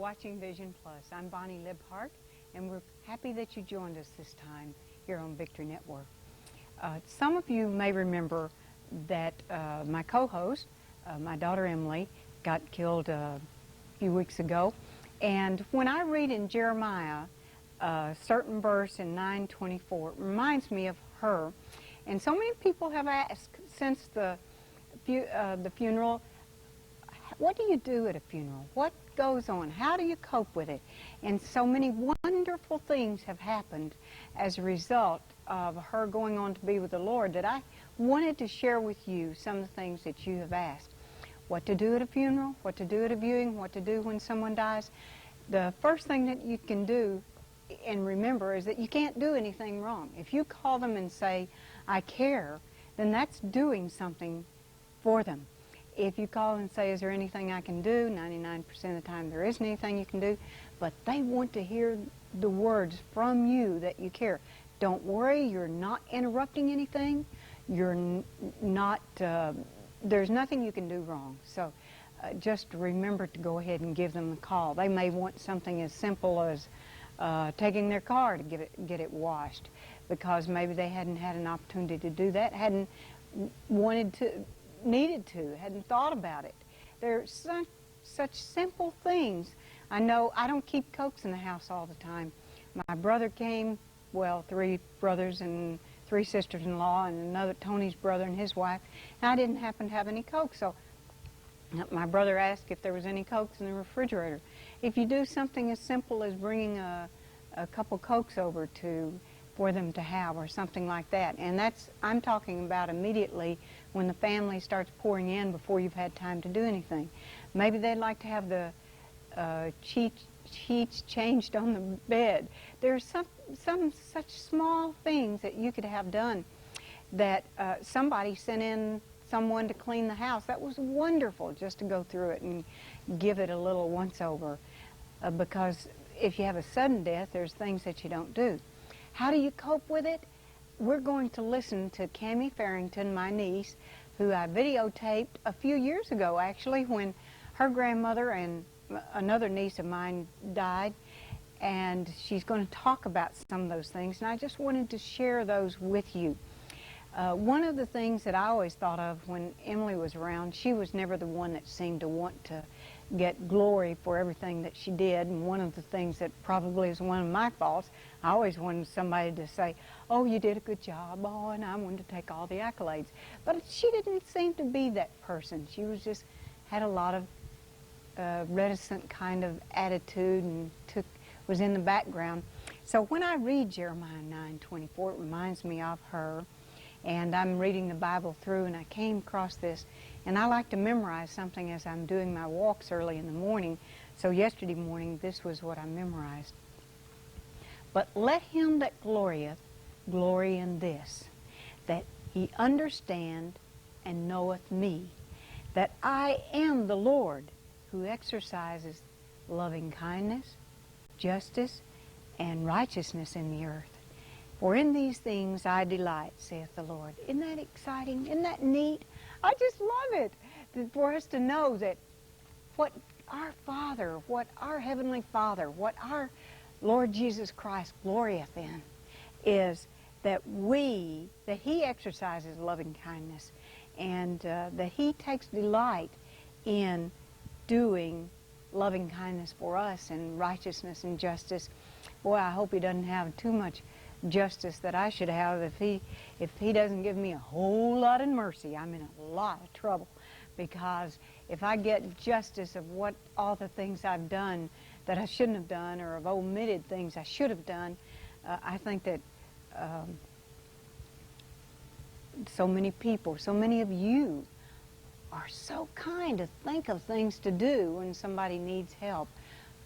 watching Vision Plus. I'm Bonnie Libhart, and we're happy that you joined us this time here on Victory Network. Some of you may remember that my co-host, my daughter Emily, got killed a few weeks ago. And when I read in Jeremiah a certain verse in 9:24, it reminds me of her. And so many people have asked since the funeral, what do you do at a funeral? What goes on? How do you cope with it? And so many wonderful things have happened as a result of her going on to be with the Lord that I wanted to share with you some of the things that you have asked. What to do at a funeral, what to do at a viewing, what to do when someone dies. The first thing that you can do and remember is that you can't do anything wrong. If you call them and say, I care, then that's doing something for them. If you call and say, is there anything I can do? 99% of the time there isn't anything you can do, but they want to hear the words from you that you care. Don't worry, you're not interrupting anything. You're not, there's nothing you can do wrong. So just remember to go ahead and give them a call. They may want something as simple as taking their car to get it washed, because maybe they hadn't had an opportunity to do that, hadn't needed to, hadn't thought about it. There are such simple things. I know I don't keep Cokes in the house all the time. My brother came, well, 3 brothers and 3 sisters-in-law, and another Tony's brother and his wife, and I didn't happen to have any Coke, so my brother asked if there was any Cokes in the refrigerator. If you do something as simple as bringing a couple Cokes over for them to have, or something like that, and I'm talking about immediately when the family starts pouring in before you've had time to do anything. Maybe they'd like to have the sheets changed on the bed. There's some such small things that you could have done. That somebody sent in someone to clean the house. That was wonderful, just to go through it and give it a little once-over. Because if you have a sudden death, there's things that you don't do. How do you cope with it? We're going to listen to Camie Farrington, my niece, who I videotaped a few years ago, actually, when her grandmother and another niece of mine died. And she's going to talk about some of those things, and I just wanted to share those with you. One of the things that I always thought of when Emily was around, she was never the one that seemed to want to get glory for everything that she did, and one of the things that probably is one of my faults, I always wanted somebody to say, oh, you did a good job, oh, and I wanted to take all the accolades. But she didn't seem to be that person. She was just, had a lot of reticent kind of attitude and was in the background. So when I read Jeremiah 9:24, it reminds me of her. And I'm reading the Bible through, and I came across this, and I like to memorize something as I'm doing my walks early in the morning. So yesterday morning, this was what I memorized. But let him that glorieth glory in this, that he understand and knoweth me, that I am the Lord, who exercises loving kindness, justice, and righteousness in the earth. For in these things I delight, saith the Lord. Isn't that exciting? Isn't that neat? I just love it, for us to know that what our Father, what our Heavenly Father, what our Lord Jesus Christ glorieth in is that He exercises loving kindness, and that He takes delight in doing loving kindness for us, and righteousness and justice. Boy, I hope He doesn't have too much justice that I should have. If he doesn't give me a whole lot of mercy, I'm in a lot of trouble, because if I get justice of what all the things I've done that I shouldn't have done, or have omitted things I should have done, I think that so many people, so many of you are so kind to think of things to do when somebody needs help.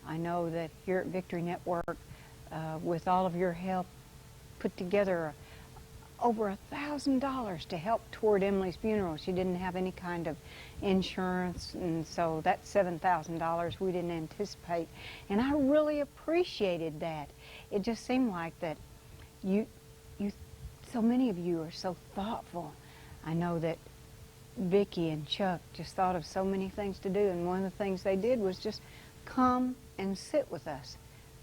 I know that here at Victory Network, with all of your help, put together over $1,000 to help toward Emily's funeral. She didn't have any kind of insurance, and so that's $7,000 we didn't anticipate. And I really appreciated that. It just seemed like that so many of you are so thoughtful. I know that Vicki and Chuck just thought of so many things to do, and one of the things they did was just come and sit with us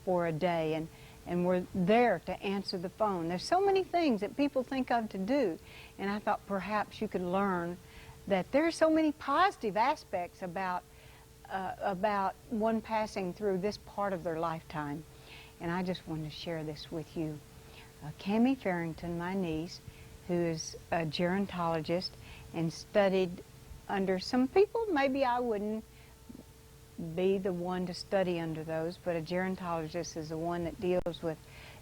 for a day, and we're there to answer the phone. There's so many things that people think of to do, and I thought perhaps you could learn that there are so many positive aspects about one passing through this part of their lifetime. And I just wanted to share this with you. Camie Farrington, my niece, who is a gerontologist and studied under some people, maybe I wouldn't be the one to study under those, but a gerontologist is the one that deals with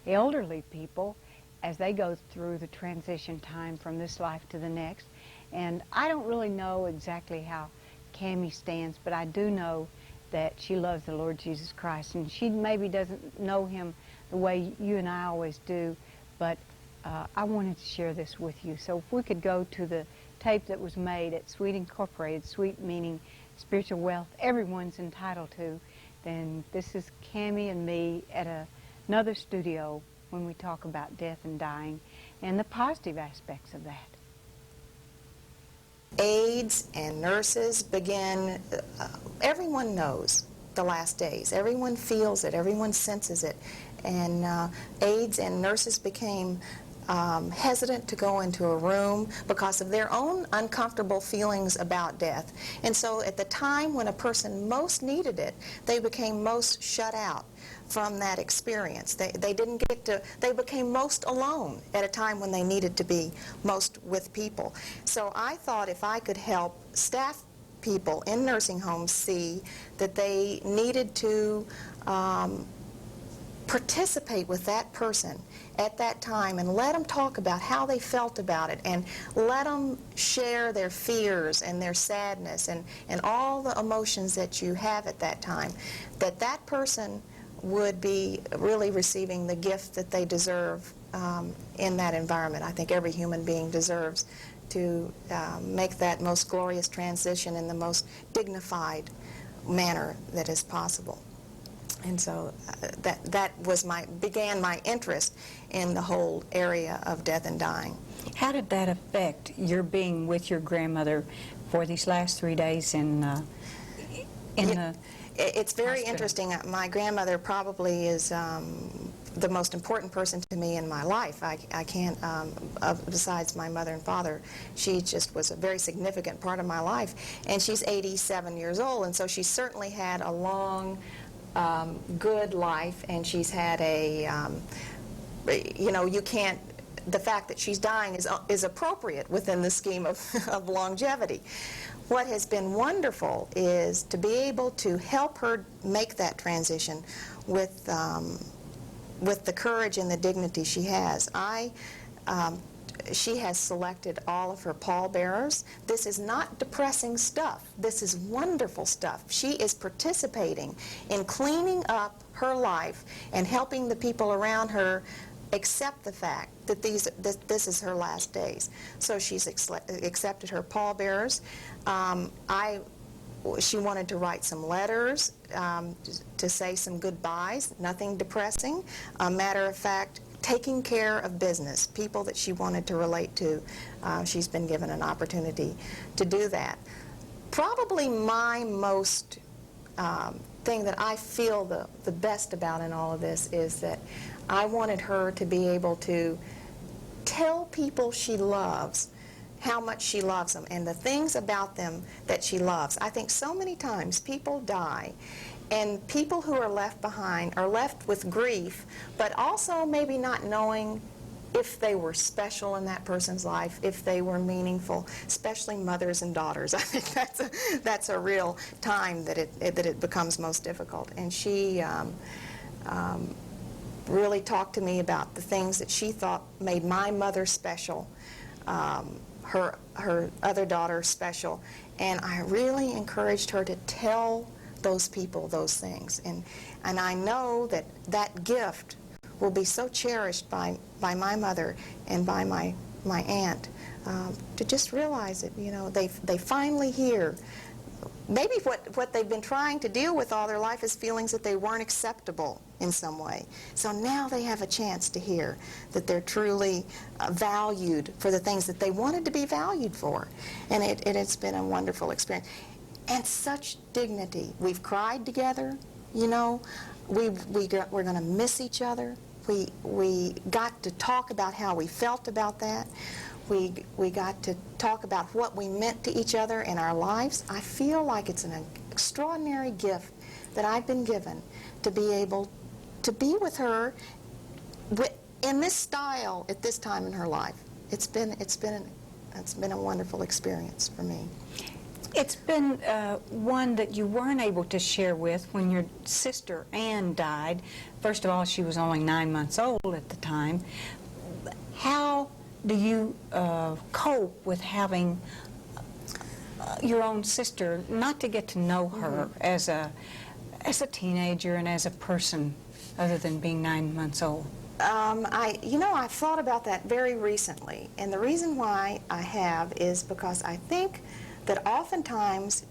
elderly people as they go through the transition time from this life to the next. And I don't really know exactly how Camie stands, but I do know that she loves the Lord Jesus Christ, and she maybe doesn't know him the way you and I always do, but I wanted to share this with you. So if we could go to the tape that was made at Sweet Incorporated, Sweet meaning spiritual wealth everyone's entitled to, then this is Camie and me at another studio when we talk about death and dying and the positive aspects of that. Aides and nurses begin, everyone knows the last days. Everyone feels it. Everyone senses it. And aides and nurses became hesitant to go into a room because of their own uncomfortable feelings about death. And so at the time when a person most needed it, they became most shut out from that experience. They didn't get to, they became most alone at a time when they needed to be most with people. So I thought if I could help staff people in nursing homes see that they needed to participate with that person at that time and let them talk about how they felt about it and let them share their fears and their sadness and all the emotions that you have at that time, that person would be really receiving the gift that they deserve in that environment. I think every human being deserves to make that most glorious transition in the most dignified manner that is possible. And so that was began my interest in the whole area of death and dying. How did that affect your being with your grandmother for these last 3 days in the It's very hospital? interesting. My grandmother probably is the most important person to me in my life. I can't, besides my mother and father, she just was a very significant part of my life. And she's 87 years old, and so she certainly had a long, good life, and she's had a, you know, you can't, the fact that she's dying is appropriate within the scheme of longevity. What has been wonderful is to be able to help her make that transition with the courage and the dignity she has. She has selected all of her pallbearers. This is not depressing stuff. This is wonderful stuff. She is participating in cleaning up her life and helping the people around her accept the fact that this is her last days. So she's accepted her pallbearers. She wanted to write some letters to say some goodbyes, nothing depressing. A matter of fact, taking care of business, people that she wanted to relate to. She's been given an opportunity to do that. Probably my most thing that I feel the best about in all of this is that I wanted her to be able to tell people she loves how much she loves them and the things about them that she loves. I think so many times people die, and people who are left behind are left with grief, but also maybe not knowing if they were special in that person's life, if they were meaningful, especially mothers and daughters. I think that's a real time that it becomes most difficult. And she really talked to me about the things that she thought made my mother special, her other daughter special, and I really encouraged her to tell those people those things. And I know that gift will be so cherished by my mother and by my aunt, to just realize that, you know, they finally hear. Maybe what they've been trying to deal with all their life is feelings that they weren't acceptable in some way. So now they have a chance to hear that they're truly valued for the things that they wanted to be valued for. And it's been a wonderful experience. And such dignity. We've cried together. you know, we're going to miss each other. We got to talk about how we felt about that. We got to talk about what we meant to each other in our lives. I feel like it's an extraordinary gift that I've been given to be able to be with her in this style at this time in her life. It's been a wonderful experience for me. It's been one that you weren't able to share with when your sister Ann died. First of all, she was only 9 months old at the time. How do you cope with having your own sister, not to get to know her as a teenager and as a person, other than being 9 months old? I've thought about that very recently, and the reason why I have is because I think that oftentimes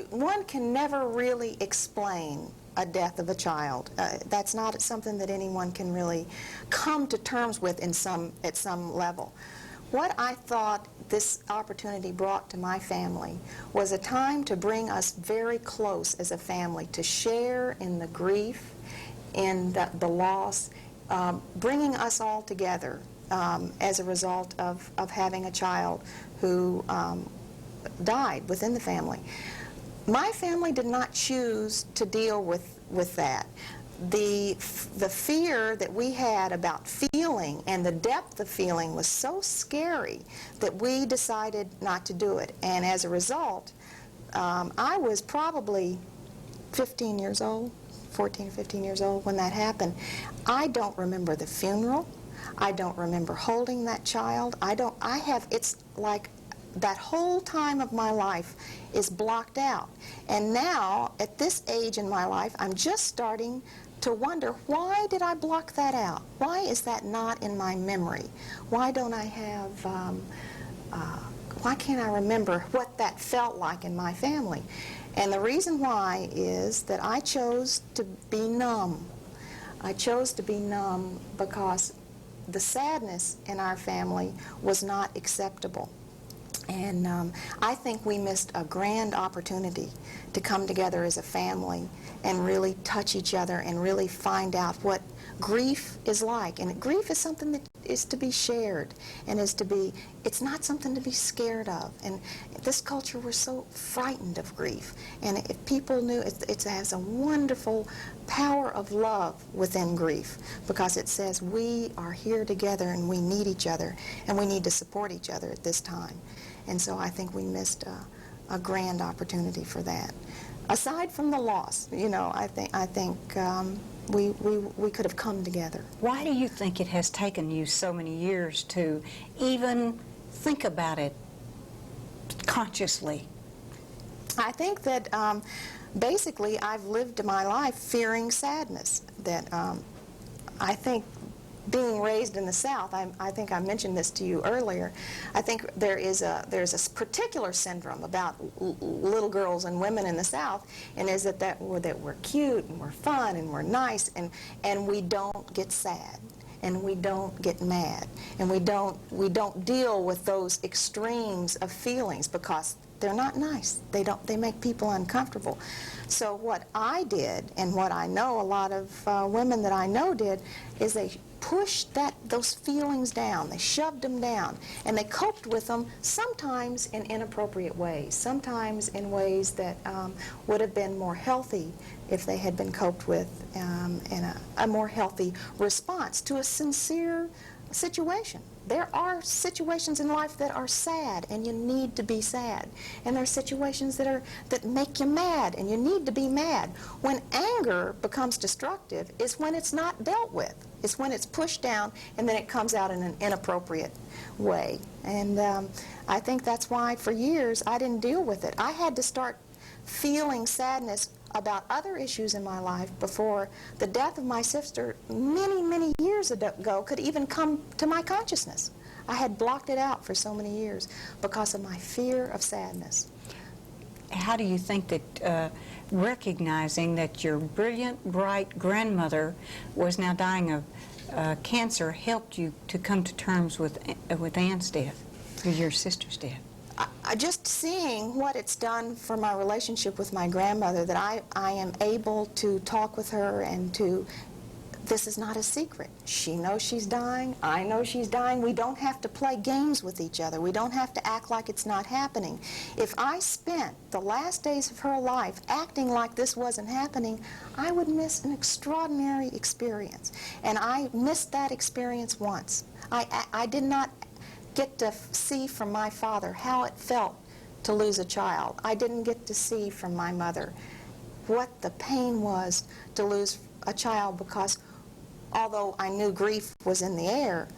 one can never really explain a death of a child. That's not something that anyone can really come to terms with at some level. What I thought this opportunity brought to my family was a time to bring us very close as a family, to share in the grief, in the loss, bringing us all together as a result of having a child who died within the family. My family did not choose to deal with that. The fear that we had about feeling and the depth of feeling was so scary that we decided not to do it. And as a result, I was probably 15 years old, 14, 15 years old when that happened. I don't remember the funeral. I don't remember holding that child. It's like that whole time of my life is blocked out. And now, at this age in my life, I'm just starting to wonder, why did I block that out? Why is that not in my memory? Why don't I have, why can't I remember what that felt like in my family? And the reason why is that I chose to be numb. I chose to be numb because the sadness in our family was not acceptable. And I think we missed a grand opportunity to come together as a family and really touch each other and really find out what grief is like. And grief is something that is to be shared and it's not something to be scared of. And this culture, we're so frightened of grief. And if people knew, it has a wonderful power of love within grief, because it says we are here together and we need each other and we need to support each other at this time. And so I think we missed a grand opportunity for that. Aside from the loss, I think we could have come together. Why do you think it has taken you so many years to even think about it consciously? I think that basically I've lived my life fearing sadness. That I think being raised in the South, I think I mentioned this to you earlier, I think there's a particular syndrome about little girls and women in the South, and is that we're cute and we're fun and we're nice, and we don't get sad and we don't get mad and we don't deal with those extremes of feelings because they're not nice. They make people uncomfortable. So what I did, and what I know a lot of women that I know did, is they pushed those feelings down. They shoved them down, and they coped with them sometimes in inappropriate ways, sometimes in ways that would have been more healthy if they had been coped with in a more healthy response to a sincere situation. There are situations in life that are sad, and you need to be sad. And there are situations that make you mad, and you need to be mad. When anger becomes destructive is when it's not dealt with. It's when it's pushed down, and then it comes out in an inappropriate way. And I think that's why, for years, I didn't deal with it. I had to start feeling sadness about other issues in my life before the death of my sister many, many years ago could even come to my consciousness. I had blocked it out for so many years because of my fear of sadness. How do you think that recognizing that your brilliant, bright grandmother was now dying of cancer helped you to come to terms with Ann's death, your sister's death? just seeing what it's done for my relationship with my grandmother, that I am able to talk with her and to, this is not a secret. She knows she's dying. I know she's dying. We don't have to play games with each other. We don't have to act like it's not happening. If I spent the last days of her life acting like this wasn't happening, I would miss an extraordinary experience. And I missed that experience once. I did not get to see from my father how it felt to lose a child. I didn't get to see from my mother what the pain was to lose a child, because although I knew grief was in the air,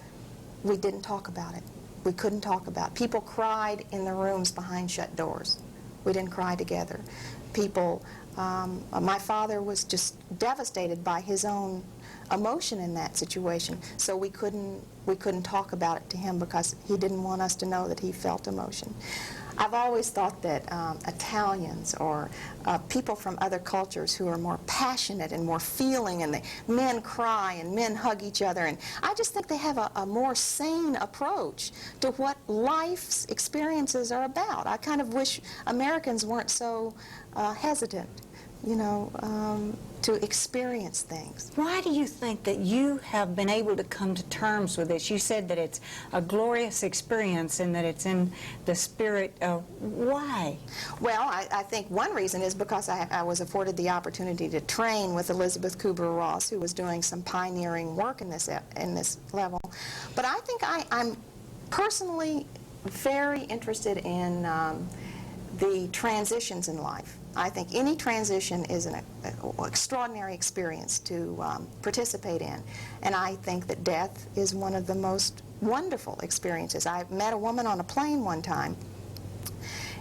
we didn't talk about it. We couldn't talk about it. People cried in the rooms behind shut doors. We didn't cry together. People, my father was just devastated by his own emotion in that situation, so we couldn't talk about it to him because he didn't want us to know that he felt emotion. I've always thought that Italians or people from other cultures who are more passionate and more feeling, and men cry and men hug each other, and I just think they have a more sane approach to what life's experiences are about. I kind of wish Americans weren't so hesitant, you know, to experience things. Why do you think that you have been able to come to terms with this? You said that it's a glorious experience and that it's in the spirit of, why? Well, I think one reason is because I was afforded the opportunity to train with Elizabeth Kubler-Ross, who was doing some pioneering work in this level. But I think I'm personally very interested in the transitions in life. I think any transition is an extraordinary experience to participate in. And I think that death is one of the most wonderful experiences. I met a woman on a plane one time,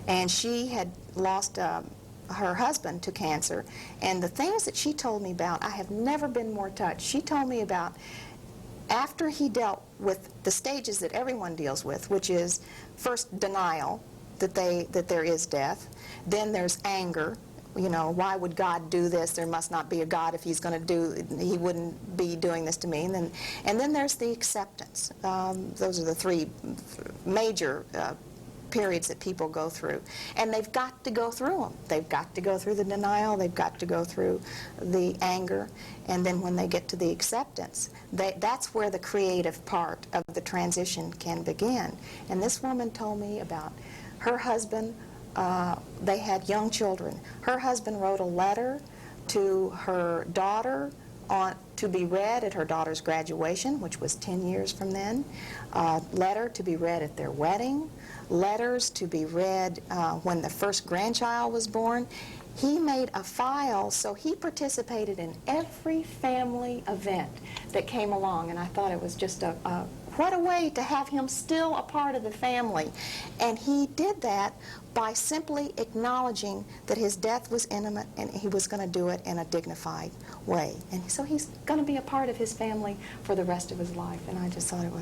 and she had lost her husband to cancer. And the things that she told me about, I have never been more touched. She told me about after he dealt with the stages that everyone deals with, which is first denial, that there is death. Then there's anger. You know, why would God do this? There must not be a God if he's going to do, he wouldn't be doing this to me. And then there's the acceptance. Those are the three major periods that people go through. And they've got to go through them. They've got to go through the denial. They've got to go through the anger. And then when they get to the acceptance, that's where the creative part of the transition can begin. And this woman told me about her husband. They had young children. Her husband wrote a letter to her daughter to be read at her daughter's graduation, which was 10 years from then, letter to be read at their wedding, letters to be read when the first grandchild was born. He made a file, so he participated in every family event that came along, and I thought it was just what a way to have him still a part of the family. And he did that by simply acknowledging that his death was imminent and he was going to do it in a dignified way. And so he's going to be a part of his family for the rest of his life. And I just thought it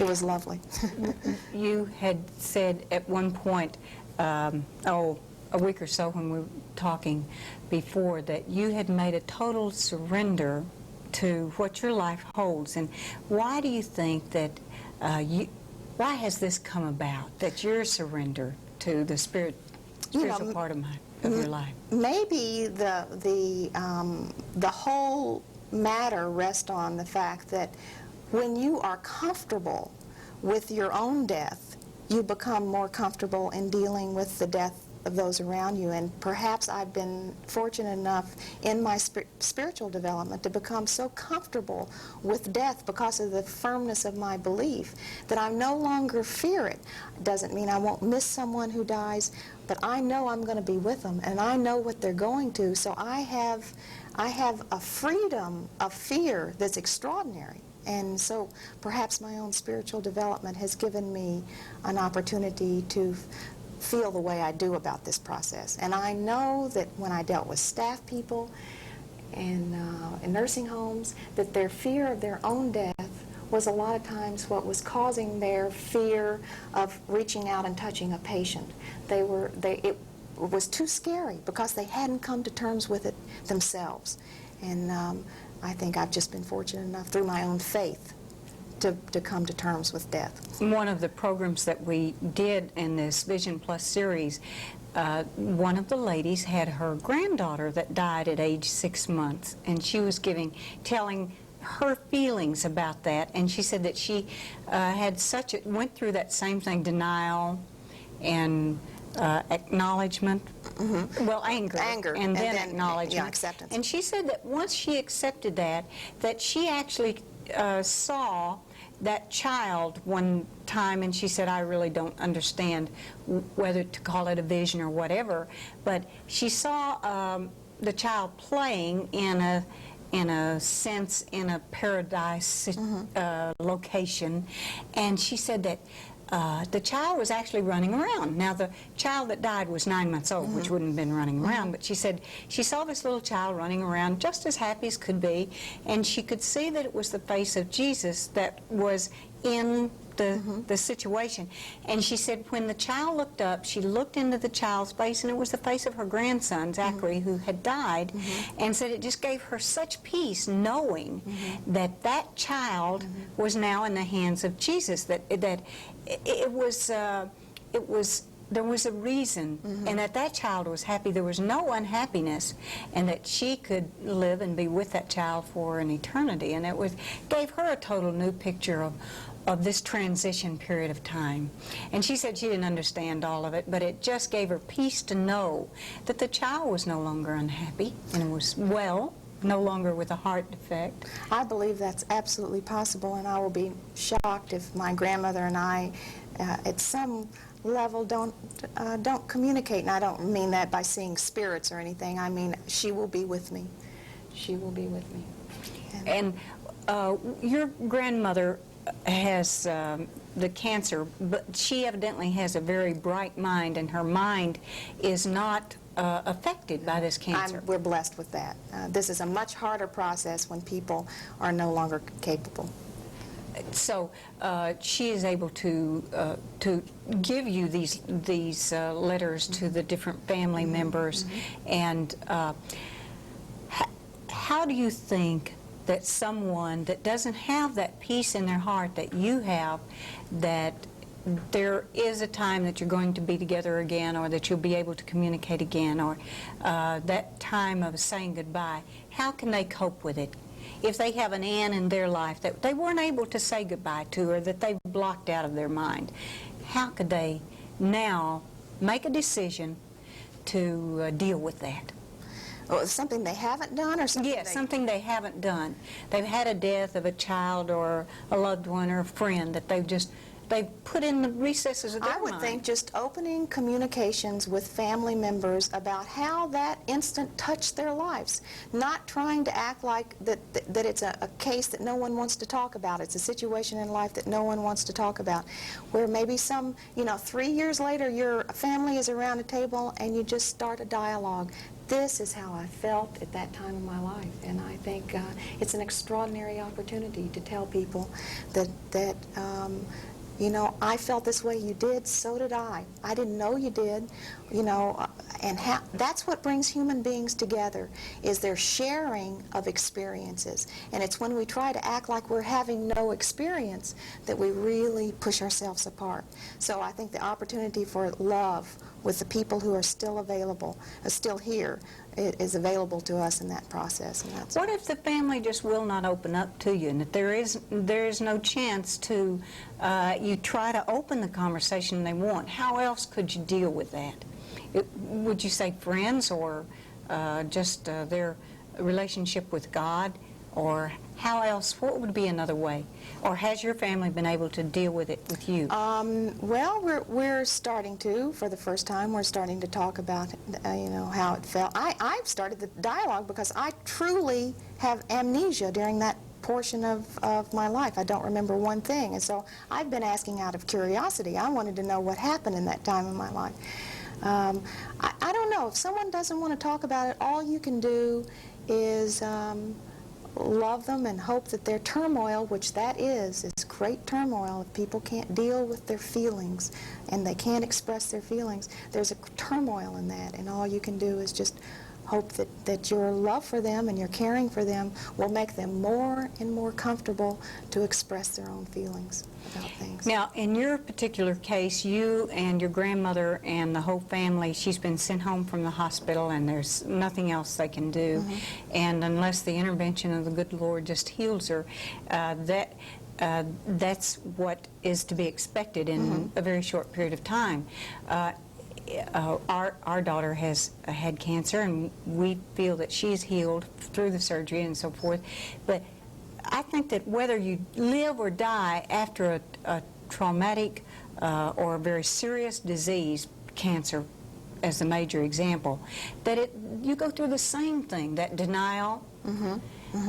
was lovely. You had said at one point, a week or so when we were talking before, that you had made a total surrender to what your life holds. And why do you think that why has this come about, that your surrender to the spiritual part of your life? Maybe the whole matter rests on the fact that when you are comfortable with your own death, you become more comfortable in dealing with the death of those around you. And perhaps I've been fortunate enough in my spiritual development to become so comfortable with death because of the firmness of my belief that I no longer fear it. Doesn't mean I won't miss someone who dies, but I know I'm going to be with them, and I know what they're going to. So I have a freedom of fear that's extraordinary. And so perhaps my own spiritual development has given me an opportunity to feel the way I do about this process. And I know that when I dealt with staff people and in nursing homes, that their fear of their own death was a lot of times what was causing their fear of reaching out and touching a patient. It was too scary because they hadn't come to terms with it themselves. And I think I've just been fortunate enough through my own faith to come to terms with death. One of the programs that we did in this Vision Plus series, one of the ladies had her granddaughter that died at age 6 months, and she was telling her feelings about that, and she said that she went through that same thing, denial and acknowledgement, well, anger, and then acknowledgement, yeah, acceptance. And she said that once she accepted that she actually saw that child one time, and she said, I really don't understand whether to call it a vision or whatever, but she saw the child playing in a sense in a paradise location, and she said that the child was actually running around. Now, the child that died was 9 months old, which wouldn't have been running around, but she said she saw this little child running around just as happy as could be, and she could see that it was the face of Jesus that was in the situation. And she said when the child looked up, she looked into the child's face, and it was the face of her grandson, Zachary, who had died, and said it just gave her such peace knowing that that child was now in the hands of Jesus, that it was there was a reason, and that child was happy. There was no unhappiness, and that she could live and be with that child for an eternity. And it gave her a total new picture of this transition period of time. And she said she didn't understand all of it, but it just gave her peace to know that the child was no longer unhappy and was well, no longer with a heart defect. I believe that's absolutely possible, and I will be shocked if my grandmother and I, at some level, don't communicate. And I don't mean that by seeing spirits or anything. I mean, she will be with me. She will be with me. And your grandmother has the cancer, but she evidently has a very bright mind, and her mind is not affected by this cancer. We're blessed with that. This is a much harder process when people are no longer capable. So she is able to give you these letters to the different family members, and how do you think that someone that doesn't have that peace in their heart that you have, that there is a time that you're going to be together again, or that you'll be able to communicate again, or that time of saying goodbye, how can they cope with it? If they have an Ann in their life that they weren't able to say goodbye to, or that they've blocked out of their mind, how could they now make a decision to deal with that? Well, something they haven't done, or something? Yes, something they haven't done. They've had a death of a child or a loved one or a friend that they've put in the recesses of their mind. I would think just opening communications with family members about how that instant touched their lives, not trying to act like that it's a case that no one wants to talk about. It's a situation in life that no one wants to talk about, where maybe 3 years later your family is around a table and you just start a dialogue. This is how I felt at that time in my life, and I think it's an extraordinary opportunity to tell people that I felt this way, you did, so did I. I didn't know you did, and that's what brings human beings together, is their sharing of experiences. And it's when we try to act like we're having no experience that we really push ourselves apart. So I think the opportunity for love with the people who are still available, still here, is available to us in that process. And that's what if the family just will not open up to you, and that there is no chance to, you try to open the conversation they want? How else could you deal with that? Would you say friends, or just their relationship with God? Or how else, what would be another way? Or has your family been able to deal with it with you? Well, we're starting to, for the first time, we're starting to talk about, how it felt. I've started the dialogue because I truly have amnesia during that portion of my life. I don't remember one thing. And so I've been asking out of curiosity. I wanted to know what happened in that time in my life. I don't know. If someone doesn't want to talk about it, all you can do is love them and hope that their turmoil, which that is great turmoil. If people can't deal with their feelings and they can't express their feelings, there's a turmoil in that, and all you can do is just hope that your love for them and your caring for them will make them more and more comfortable to express their own feelings about things. Now, in your particular case, you and your grandmother and the whole family, she's been sent home from the hospital and there's nothing else they can do. And unless the intervention of the good Lord just heals her, that's what is to be expected in a very short period of time. Our daughter has had cancer, and we feel that she's healed through the surgery and so forth. But I think that whether you live or die after a traumatic or a very serious disease, cancer as the major example, that you go through the same thing, that denial,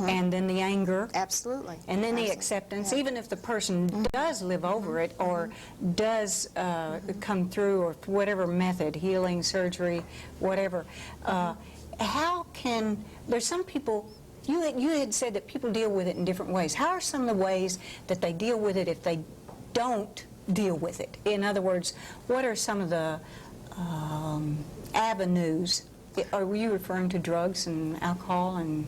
and then the anger. Absolutely. And then the Absolutely. acceptance, Yeah. even if the person does live over it or does come through, or whatever method, healing, surgery, whatever. How can, there's some people, you had said that people deal with it in different ways. How are some of the ways that they deal with it if they don't deal with it? In other words, what are some of the avenues? Were you referring to drugs and alcohol, and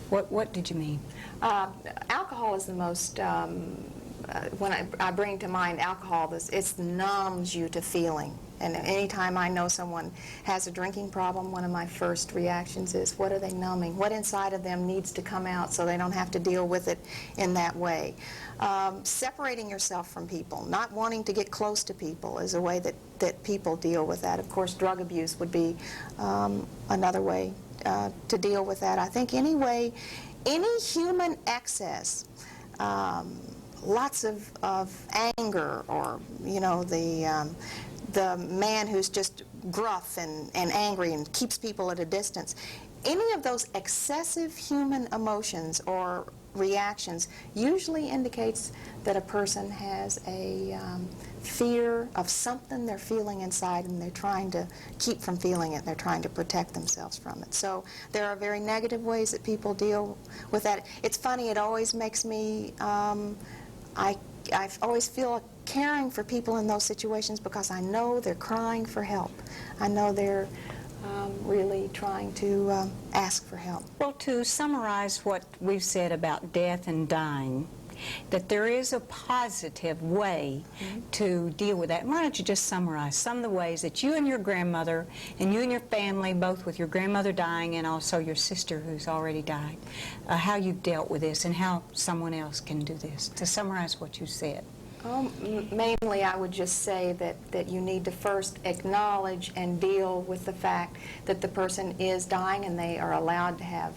what did you mean? Alcohol is the most, when I bring to mind alcohol, it numbs you to feeling. And anytime I know someone has a drinking problem, one of my first reactions is, what are they numbing? What inside of them needs to come out so they don't have to deal with it in that way? Separating yourself from people, not wanting to get close to people is a way that people deal with that. Of course, drug abuse would be another way to deal with that. I think any human excess, lots of anger, or the man who's just gruff and angry and keeps people at a distance, any of those excessive human emotions or reactions usually indicates that a person has a fear of something they're feeling inside, and they're trying to keep from feeling it. They're trying to protect themselves from it. So there are very negative ways that people deal with that. It's funny, it always makes me, I always feel caring for people in those situations, because I know they're crying for help. I know they're really trying to ask for help. Well, to summarize what we've said about death and dying, that there is a positive way to deal with that. Why don't you just summarize some of the ways that you and your grandmother, and you and your family, both with your grandmother dying and also your sister who's already died, how you've dealt with this and how someone else can do this, to summarize what you said. Mainly, I would just say that you need to first acknowledge and deal with the fact that the person is dying, and they are allowed to have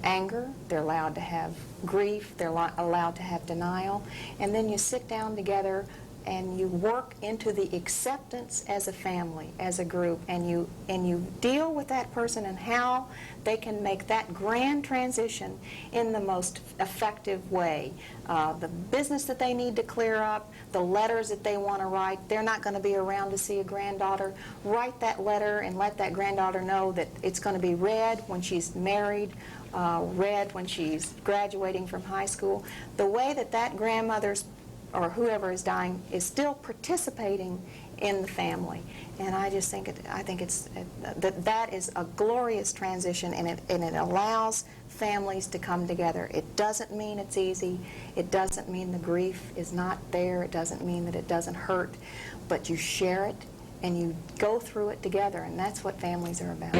anger, they're allowed to have grief, they're allowed to have denial, and then you sit down together and you work into the acceptance as a family, as a group, and you deal with that person and how they can make that grand transition in the most effective way. The business that they need to clear up, the letters that they want to write, they're not going to be around to see a granddaughter. Write that letter and let that granddaughter know that it's going to be read when she's married, read when she's graduating from high school. The way that that grandmother's or whoever is dying is still participating in the family, and I just think that is a glorious transition, and it allows families to come together. It doesn't mean it's easy. It doesn't mean the grief is not there. It doesn't mean that it doesn't hurt, but you share it and you go through it together, and that's what families are about.